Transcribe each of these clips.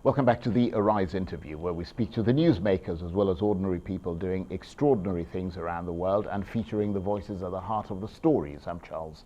Welcome back to the Arise interview, where we speak to the newsmakers as well as ordinary people doing extraordinary things around the world and featuring the voices at the heart of the stories. I'm Charles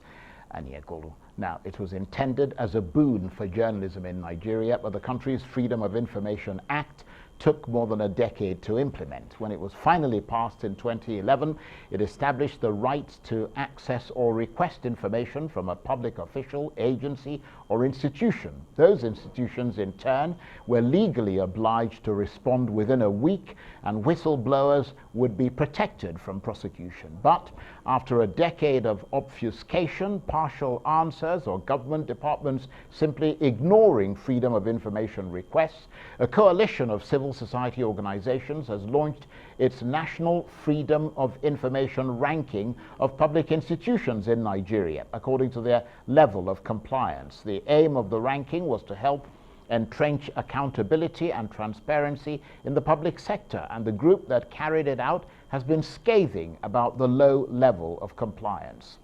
Aniekolo. Now, it was intended as a boon for journalism in Nigeria, but the country's Freedom of Information Act took more than a decade to implement. When it was finally passed in 2011, it established the right to access or request information from a public official, agency, or institution. Those institutions, in turn, were legally obliged to respond within a week, and whistleblowers would be protected from prosecution. But after a decade of obfuscation, partial answers, or government departments simply ignoring freedom of information requests, a coalition of civil society organizations has launched its National Freedom of Information ranking of public institutions in Nigeria, according to their level of compliance. The aim of the ranking was to help entrench accountability and transparency in the public sector, and the group that carried it out has been scathing about the low level of compliance.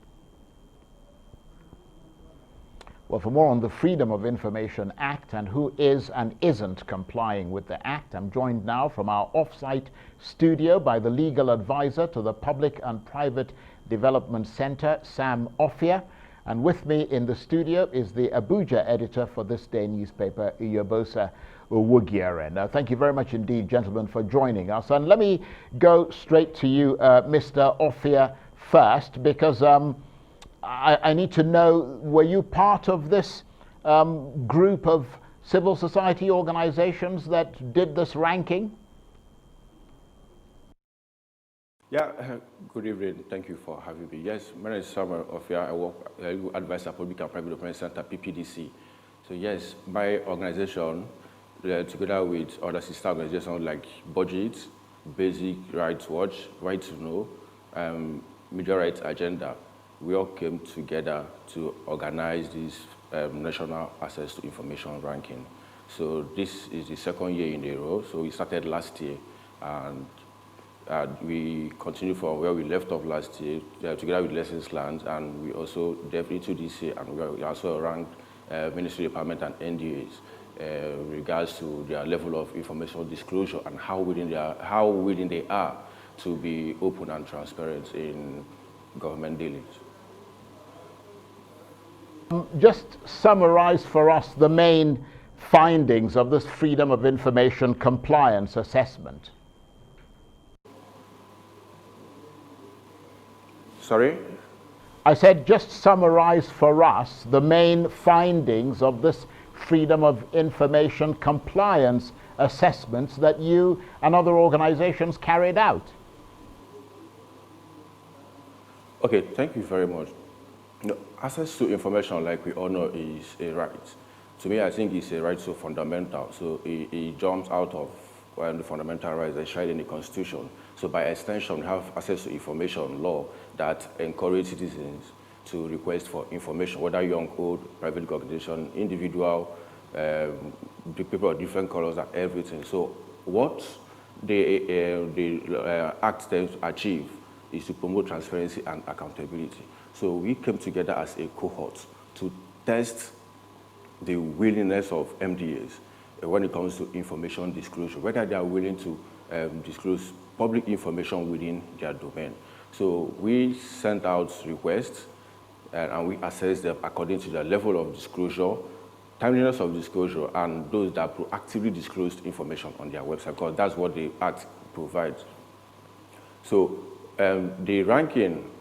Well, for more on the Freedom of Information Act and who is and isn't complying with the Act, I'm joined now from our off-site studio by the legal advisor to the Public and Private Development Center, Sam Offia. And with me in the studio is the Abuja editor for this day newspaper, Iyobosa Uwugiaren. Thank you very much indeed, gentlemen, for joining us. And let me go straight to you, Mr. Offia, first, because I need to know, were you part of this group of civil society organizations that did this ranking? Yeah, good evening. Thank you for having me. Yes, my name is Sam Offia. I work advisor Public and Private Development Center, PPDC. So yes, my organization, together with other sister organizations like Budget, Basic Rights Watch, Right to Know, Media Rights Agenda, we all came together to organize this National Access to Information ranking. So this is the second year in a row. So we started last year, and we continue from where we left off last year, together with lessons learned, and we also delved into this year, and we also ranked Ministry Department and NDAs in regards to their level of information disclosure and how willing they are to be open and transparent in government dealings. Just summarize for us the main findings of this Freedom of Information Compliance Assessment. Sorry? I said just summarize for us the main findings of this Freedom of Information Compliance Assessments that you and other organizations carried out. Okay, thank you very much. Access to information, like we all know, is a right. To me, I think it's a right so fundamental. So it jumps out of the fundamental rights enshrined in the Constitution. So by extension, we have access to information law that encourages citizens to request for information, whether young, old, private organization, individual, people of different colors and everything. So what the Act tends to achieve is to promote transparency and accountability. So we came together as a cohort to test the willingness of MDAs when it comes to information disclosure, whether they are willing to disclose public information within their domain. So we sent out requests and we assessed them according to their level of disclosure, timeliness of disclosure, and those that proactively disclosed information on their website, because that's what the Act provides. So the ranking,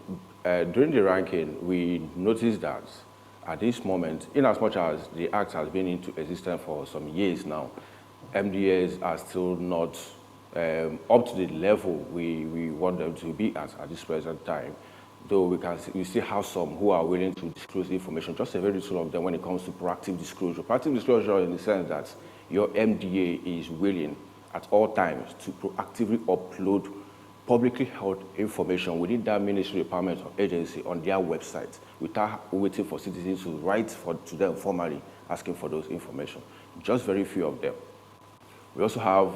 during the ranking, we noticed that at this moment, in as much as the Act has been into existence for some years now, MDAs are still not up to the level we want them to be at this present time. Though we still have some who are willing to disclose information, just a very little of them when it comes to proactive disclosure. Proactive disclosure in the sense that your MDA is willing at all times to proactively upload publicly held information within that ministry, department, or agency on their website without waiting for citizens to write to them formally asking for those information. Just very few of them. We also have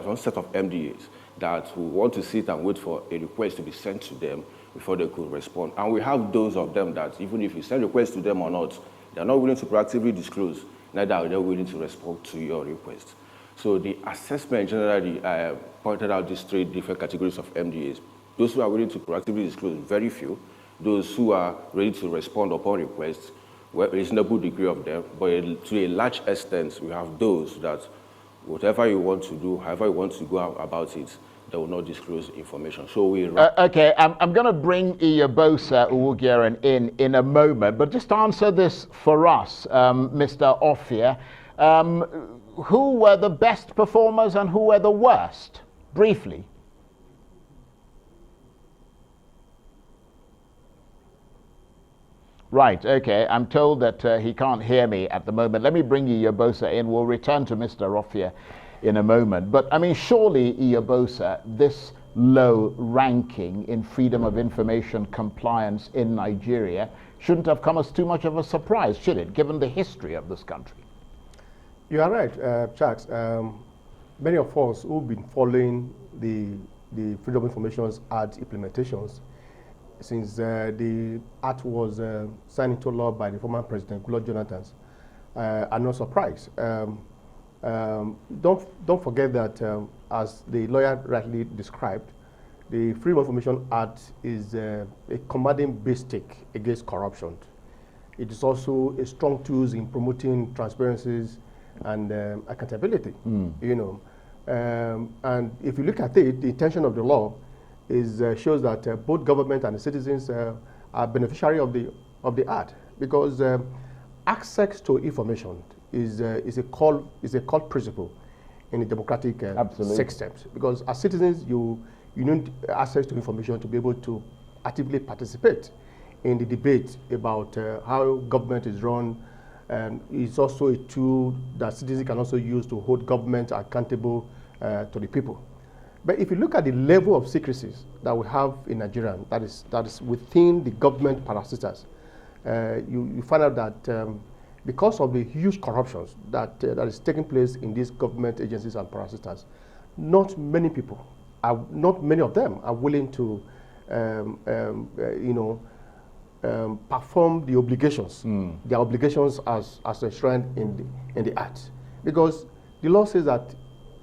one set of MDAs that will want to sit and wait for a request to be sent to them before they could respond. And we have those of them that even if you send requests to them or not, they're not willing to proactively disclose neither are they willing to respond to your request. So the assessment generally pointed out these three different categories of MDAs. Those who are willing to proactively disclose, very few. Those who are ready to respond upon requests, well, a reasonable degree of them, but to a large extent, we have those that whatever you want to do, however you want to go about it, they will not disclose information. So we... okay, I'm going to bring Iyobosa Uwugiaren in a moment, but just answer this for us, Mr. Offia. Who were the best performers and who were the worst? Briefly. Right, okay. I'm told that he can't hear me at the moment. Let me bring Iyobosa in. We'll return to Mr. Offia in a moment. But, I mean, surely, Iyobosa, this low ranking in freedom of information compliance in Nigeria shouldn't have come as too much of a surprise, should it, given the history of this country? You are right, Chucks. Many of us who've been following the Freedom of Information Act implementations since the act was signed into law by the former President Goodluck Jonathan are not surprised. Don't forget that, as the lawyer rightly described, the Freedom of Information Act is a commanding basic against corruption. It is also a strong tool in promoting transparencies and accountability. You know, and if you look at it, the intention of the law is shows that both government and the citizens are beneficiary of the act, because access to information is a core principle in the democratic systems. Because as citizens, you need access to information to be able to actively participate in the debate about how government is run. And it's also a tool that citizens can also use to hold government accountable to the people. But if you look at the level of secrecies that we have in Nigeria, that is within the government parastatals, you find out that because of the huge corruptions that is taking place in these government agencies and parastatals, not many of them are willing to, perform the obligations, their obligations as enshrined in the act, because the law says that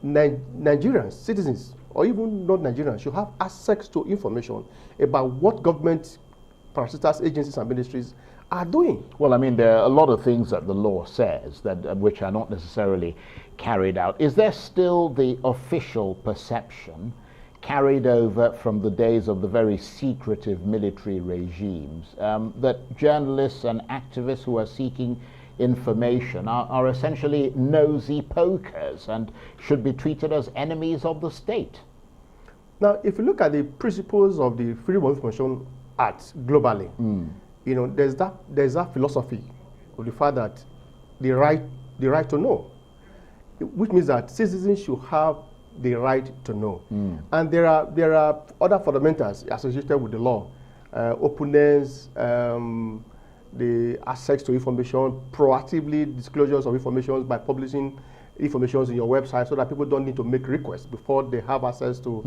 Nigerians, citizens, or even non-Nigerians, should have access to information about what government parastatals, agencies, and ministries are doing. Well, I mean, there are a lot of things that the law says that which are not necessarily carried out. Is there still the official perception carried over from the days of the very secretive military regimes that journalists and activists who are seeking information are essentially nosy pokers and should be treated as enemies of the state? Now, if you look at the principles of the Freedom of Information Act globally, you know, there's that philosophy of the fact that the right to know, which means that citizens should have the right to know. And there are other fundamentals associated with the law: openness, the access to information, proactively disclosures of information by publishing information in your website, so that people don't need to make requests before they have access to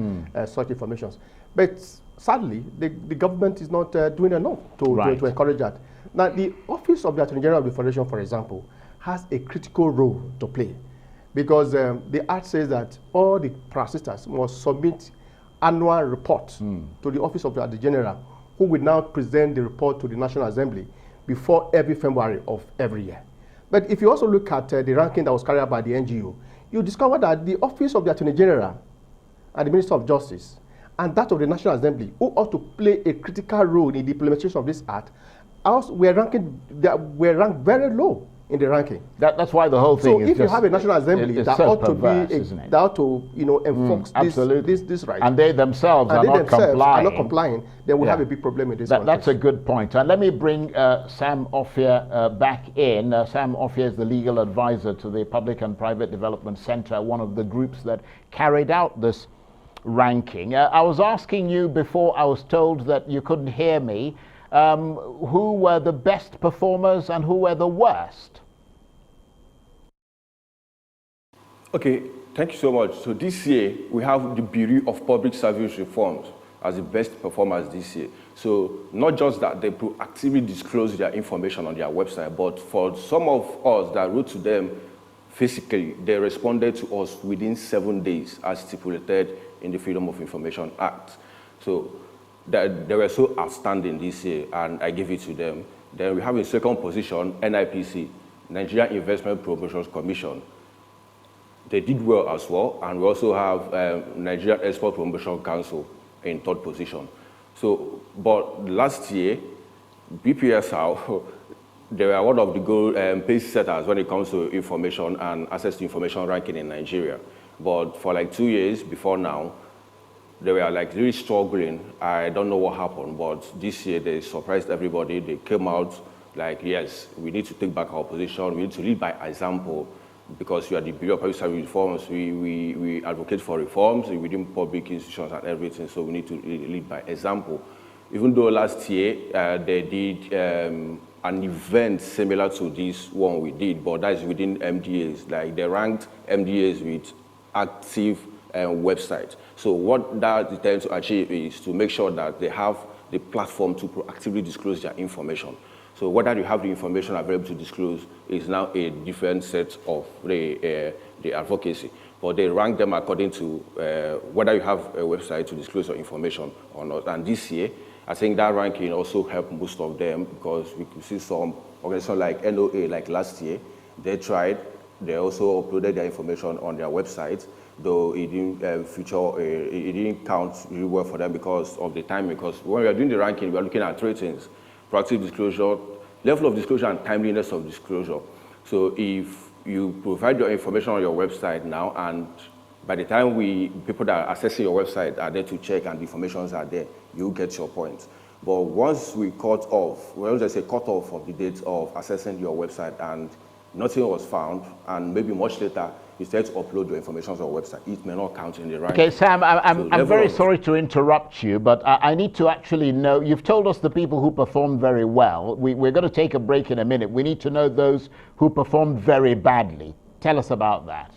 such information. But sadly, the government is not doing enough to encourage that. Now, the Office of the Attorney General of the Federation, for example, has a critical role to play, because the Act says that all the parastatals must submit annual reports to the Office of the Attorney General, who will now present the report to the National Assembly before every February of every year. But if you also look at the ranking that was carried out by the NGO, you discover that the Office of the Attorney General and the Minister of Justice and that of the National Assembly, who ought to play a critical role in the implementation of this act, were ranked very low in the ranking. That's why the whole thing is. So if you have a National Assembly that ought to enforce this right, and they themselves are not complying, then we have a big problem in this country. That's a good point. And let me bring Sam Offia back in. Sam Offia is the legal advisor to the Public and Private Development Center, one of the groups that carried out this ranking. I was asking you before I was told that you couldn't hear me. Who were the best performers and who were the worst? Okay, thank you so much. So this year, we have the Bureau of Public Service Reforms as the best performers this year. So not just that they proactively disclose their information on their website, but for some of us that wrote to them physically, they responded to us within 7 days as stipulated in the Freedom of Information Act. So that they were so outstanding this year, and I give it to them. Then we have in second position, NIPC, Nigeria Investment Promotions Commission. They did well as well, and we also have Nigeria Export Promotion Council in third position. So, but last year, BPSR, they were one of the gold pace setters when it comes to information and access to information ranking in Nigeria. But for like 2 years before now, they were like really struggling. I don't know what happened, but this year they surprised everybody. They came out like, yes, we need to take back our position. We need to lead by example, because we are the Bureau of Public Service Reforms. We advocate for reforms within public institutions and everything, so we need to lead by example. Even though last year they did an event similar to this one we did, but that is within MDAs. Like they ranked MDAs with active websites. So what that intends to achieve is to make sure that they have the platform to proactively disclose their information. So whether you have the information available to disclose is now a different set of the advocacy. But they rank them according to whether you have a website to disclose your information or not. And this year, I think that ranking also helped most of them, because we could see some organizations like NOA, like last year, they tried. They also uploaded their information on their website, though it didn't it didn't count really well for them because of the time. Because when we are doing the ranking, we are looking at 3 things: proactive disclosure, level of disclosure, and timeliness of disclosure. So if you provide your information on your website now, and by the time people that are accessing your website are there to check and the informations are there, you get your point. But once we cut off, well, there's a cutoff of the date of accessing your website and nothing was found, and maybe much later, you start to upload your information on your website, it may not count in the ranking. Okay, Sam, I'm very sorry to interrupt you, but I need to actually know, you've told us the people who performed very well. We're going to take a break in a minute. We need to know those who performed very badly. Tell us about that.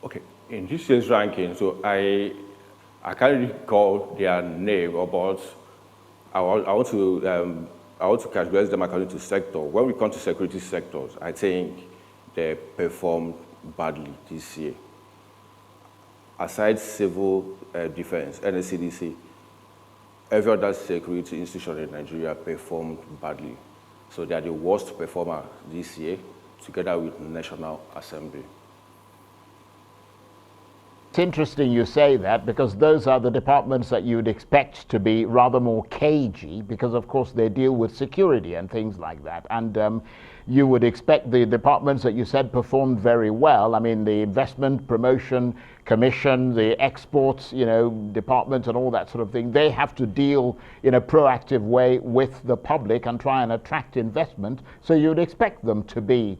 Okay, in this year's ranking, so I can't recall their name, but I want to categorize them according to sector. When we come to security sectors, I think they performed badly this year. Aside civil defense, NSCDC, every other security institution in Nigeria performed badly. So they are the worst performer this year, together with National Assembly. It's interesting you say that, because those are the departments that you would expect to be rather more cagey, because of course they deal with security and things like that. And you would expect the departments that you said performed very well. I mean, the Investment Promotion Commission, the exports, department and all that sort of thing, they have to deal in a proactive way with the public and try and attract investment. So you would expect them to be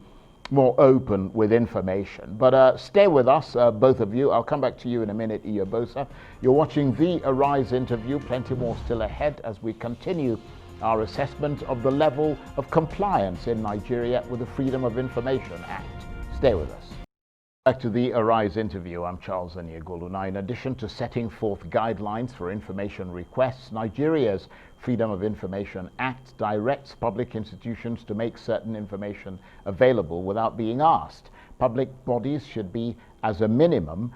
more open with information. But stay with us, both of you. I'll come back to you in a minute, Iyobosa. You're watching the Arise interview. Plenty more still ahead as we continue our assessment of the level of compliance in Nigeria with the Freedom of Information Act. Stay with us. Back to the Arise interview. I'm Charles Aniagolu. Now, in addition to setting forth guidelines for information requests, Nigeria's Freedom of Information Act directs public institutions to make certain information available without being asked. Public bodies should as a minimum,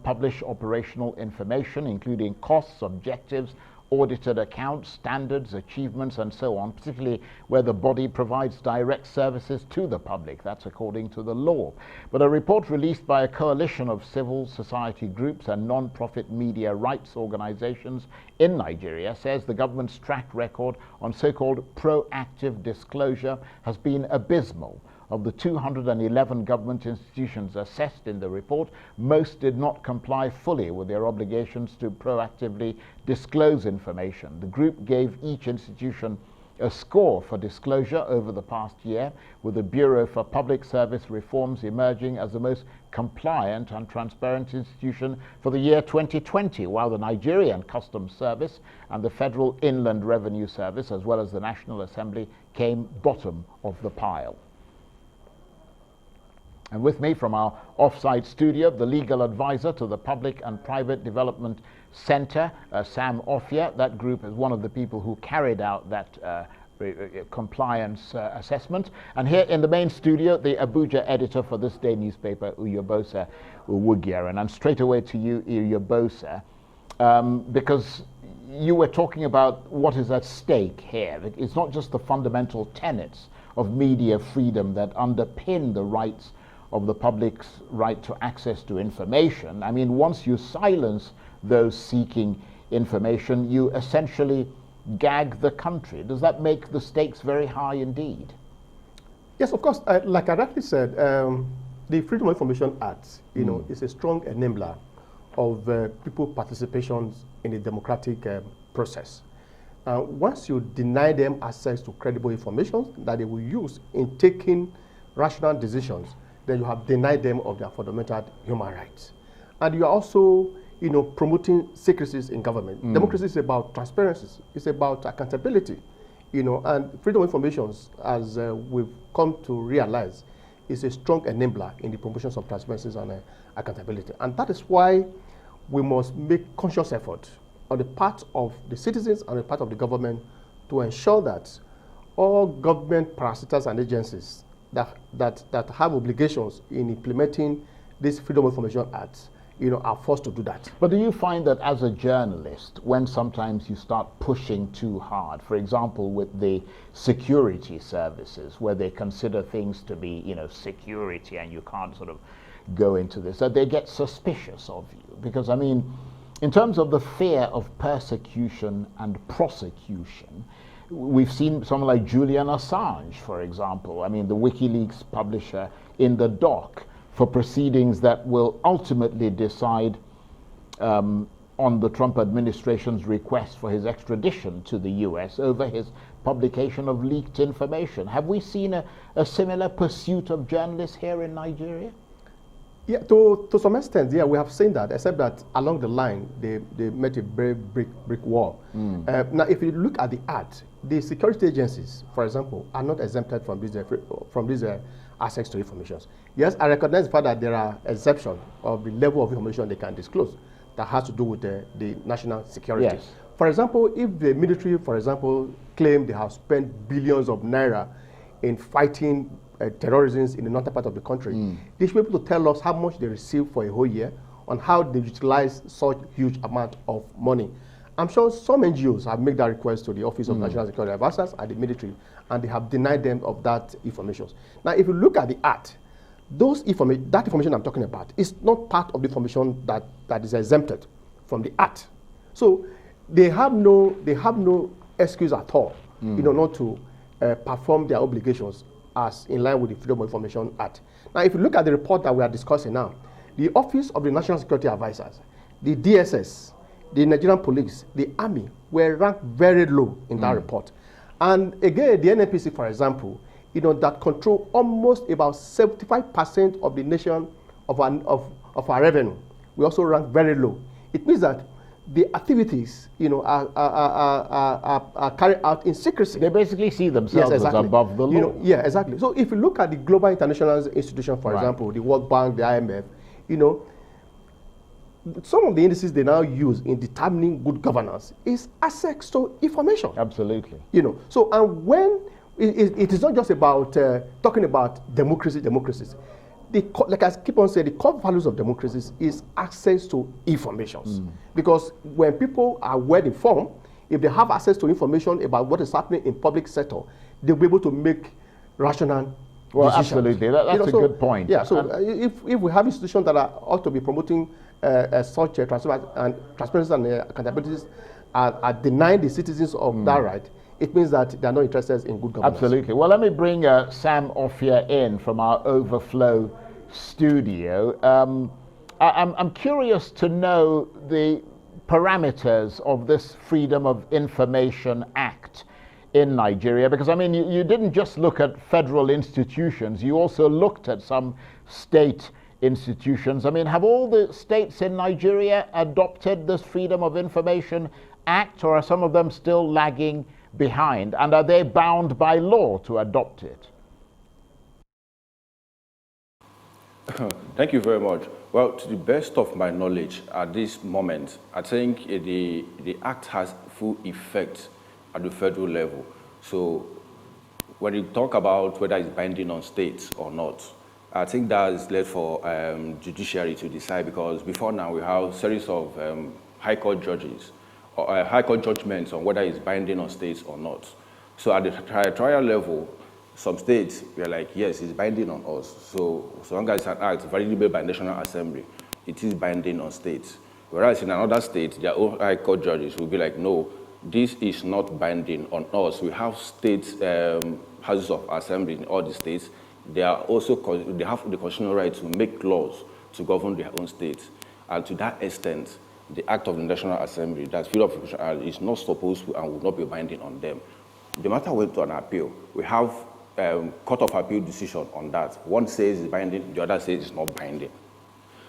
publish operational information, including costs, objectives, audited accounts, standards, achievements, and so on, particularly where the body provides direct services to the public. That's according to the law. But a report released by a coalition of civil society groups and non-profit media rights organizations in Nigeria says the government's track record on so-called proactive disclosure has been abysmal. Of the 211 government institutions assessed in the report, most did not comply fully with their obligations to proactively disclose information. The group gave each institution a score for disclosure over the past year, with the Bureau for Public Service Reforms emerging as the most compliant and transparent institution for the year 2020, while the Nigerian Customs Service and the Federal Inland Revenue Service, as well as the National Assembly, came bottom of the pile. And with me from our off-site studio, the legal advisor to the Public and Private Development Center, Sam Offia. That group is one of the people who carried out that compliance assessment. And here in the main studio, the Abuja editor for this day newspaper, Iyobosa Uwugiaren. And straight away to you, Iyobosa, because you were talking about what is at stake here. It's not just the fundamental tenets of media freedom that underpin the rights of the public's right to access to information. I mean, once you silence those seeking information, you essentially gag the country. Does that make the stakes very high indeed? Yes, of course. Like I rightly said, the Freedom of Information Act, is a strong enabler of people's participation in the democratic process. Once you deny them access to credible information that they will use in taking rational decisions, then you have denied them of their fundamental human rights. And you are also, promoting secrecies in government. Democracy is about transparency. It's about accountability, and freedom of information, as we've come to realize, is a strong enabler in the promotion of transparency and accountability. And that is why we must make conscious effort on the part of the citizens and the part of the government to ensure that all government parastatals and agencies that have obligations in implementing this Freedom of Information Act, are forced to do that. But do you find that as a journalist, when sometimes you start pushing too hard, for example, with the security services, where they consider things to be, security and you can't sort of go into this, that they get suspicious of you? Because, I mean, in terms of the fear of persecution and prosecution, we've seen someone like Julian Assange, for example, I mean, the WikiLeaks publisher, in the dock for proceedings that will ultimately decide on the Trump administration's request for his extradition to the US over his publication of leaked information. Have we seen a similar pursuit of journalists here in Nigeria? Yeah, to some extent, yeah, we have seen that, except that along the line, they met a very brick wall. Now, if you look at the act, the security agencies, for example, are not exempted from this access to information. Yes, I recognize the fact that there are exceptions of the level of information they can disclose that has to do with the national security. Yes. For example, if the military, for example, claim they have spent billions of naira in fighting terrorism in the northern part of the country, they should be able to tell us how much they received for a whole year, on how they utilize such huge amount of money. I'm sure some NGOs have made that request to the Office of National Security Advisors and the military, and they have denied them of that information. Now, if you look at the act, that information I'm talking about is not part of the information that is exempted from the act. So they have no excuse at all, not to perform their obligations as in line with the Freedom of Information Act. Now, if you look at the report that we are discussing now, the Office of the National Security Advisors, the DSS, the Nigerian police, the army were ranked very low in that report. And again, the NNPC, for example, that control almost about 75% of the nation of our revenue, we also rank very low. It means that the activities, are carried out in secrecy. They basically see themselves as above the law. Yeah, exactly. So if you look at the global international institutions, for example, the World Bank, the IMF, some of the indices they now use in determining good governance is access to information. Absolutely. So and when it is not just about talking about democracies. Like I keep on saying, the core values of democracies is access to information. Because when people are well informed, if they have access to information about what is happening in public sector, they'll be able to make rational decisions. Absolutely. That's a good point. Yeah. So if we have institutions that ought to be promoting such transparency and accountability are denying the citizens of that right, it means that they're not interested in good governance. Absolutely. Well, let me bring Sam Offia in from our Overflow studio. I'm curious to know the parameters of this Freedom of Information Act in Nigeria, because I mean, you didn't just look at federal institutions, you also looked at some state institutions. I mean, have all the states in Nigeria adopted this Freedom of Information Act, or are some of them still lagging behind, and are they bound by law to adopt it? Thank you very much. Well, to the best of my knowledge at this moment, I think the Act has full effect at the federal level. So when you talk about whether it's binding on states or not, I think that is left for judiciary to decide, because before now we have a series of high court judges or high court judgments on whether it's binding on states or not. So at the trial level, some states were like, yes, it's binding on us. So long as it's an act validated by National Assembly, it is binding on states. Whereas in another state, their own high court judges will be like, no, this is not binding on us. We have states, houses of assembly in all the states. They have the constitutional right to make laws to govern their own states. And to that extent, the Act of the National Assembly, that's Freedom of Information, is not supposed to and will not be binding on them. The matter went to an appeal. We have Court of Appeal decision on that. One says it's binding, the other says it's not binding.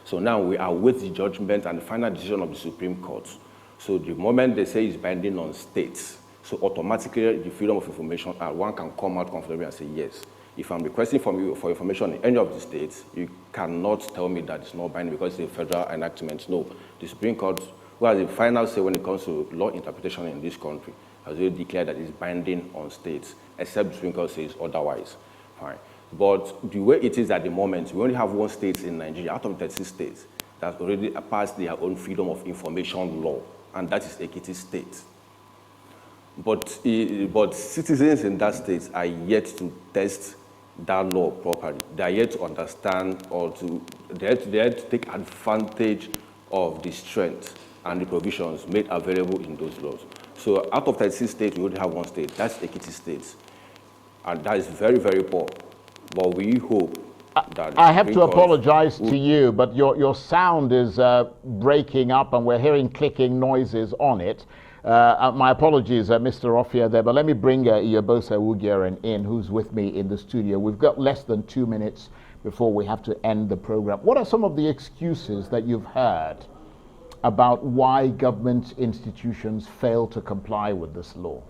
So now we await the judgment and the final decision of the Supreme Court. So the moment they say it's binding on states, so automatically the Freedom of Information Act, one can come out comfortably and say, yes, if I'm requesting from you for information in any of the states, you cannot tell me that it's not binding because it's a federal enactment. No, the Supreme Court, who has the final say when it comes to law interpretation in this country, has already declared that it's binding on states, except the Supreme Court says otherwise. Fine. But the way it is at the moment, we only have one state in Nigeria, out of 36 states, that already passed their own Freedom of Information law, and that is Ekiti State. But citizens in that state are yet to test that law properly. They are yet to understand or they are yet to take advantage of the strength and the provisions made available in those laws. So out of 36 states, we only have one state. That's Ekiti State. And that is very, very poor. But we hope that... I have to apologize to you, but your sound is breaking up and we're hearing clicking noises on it. My apologies, Mr. Offia there, but let me bring Iyobosa Uwugiaren in, who's with me in the studio. We've got less than 2 minutes before we have to end the program. What are some of the excuses that you've heard about why government institutions fail to comply with this law?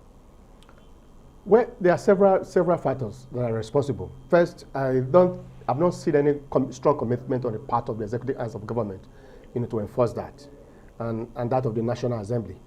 Well, there are several factors that are responsible. First, I've not seen any strong commitment on the part of the executive arms of government, to enforce that, and that of the National Assembly.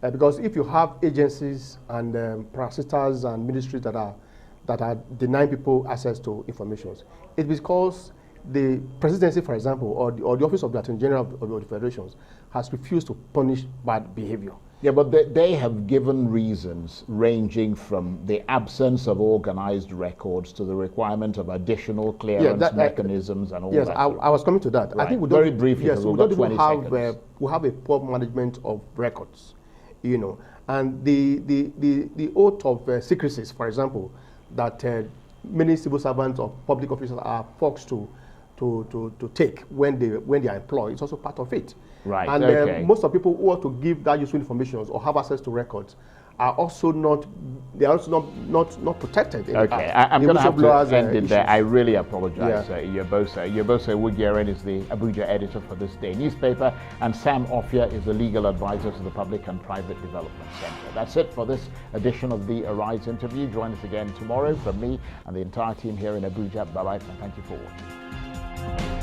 Because if you have agencies and parastatals and ministries that are denying people access to information, it's because the presidency, for example, or the office of the Attorney General of the federations has refused to punish bad behavior. Yeah, but they have given reasons ranging from the absence of organized records to the requirement of additional clearance mechanisms and all that. Yes, I was coming to that. Right. I think very briefly, yes, we don't even have a poor management of records, and the oath of secrecies, for example, that many civil servants or public officials are forced to take when they are employed. It's also part of it. Right. And most of the people who want to give that useful information or have access to records are also not protected. Okay, I'm going to have to end it there. I really apologize, Iyobosa. Iyobosa Uwugiaren is the Abuja editor for This Day newspaper, and Sam Offia is the legal advisor to the Public and Private Development Center. That's it for this edition of the Arise interview. Join us again tomorrow from me and the entire team here in Abuja. Bye-bye, and thank you for watching.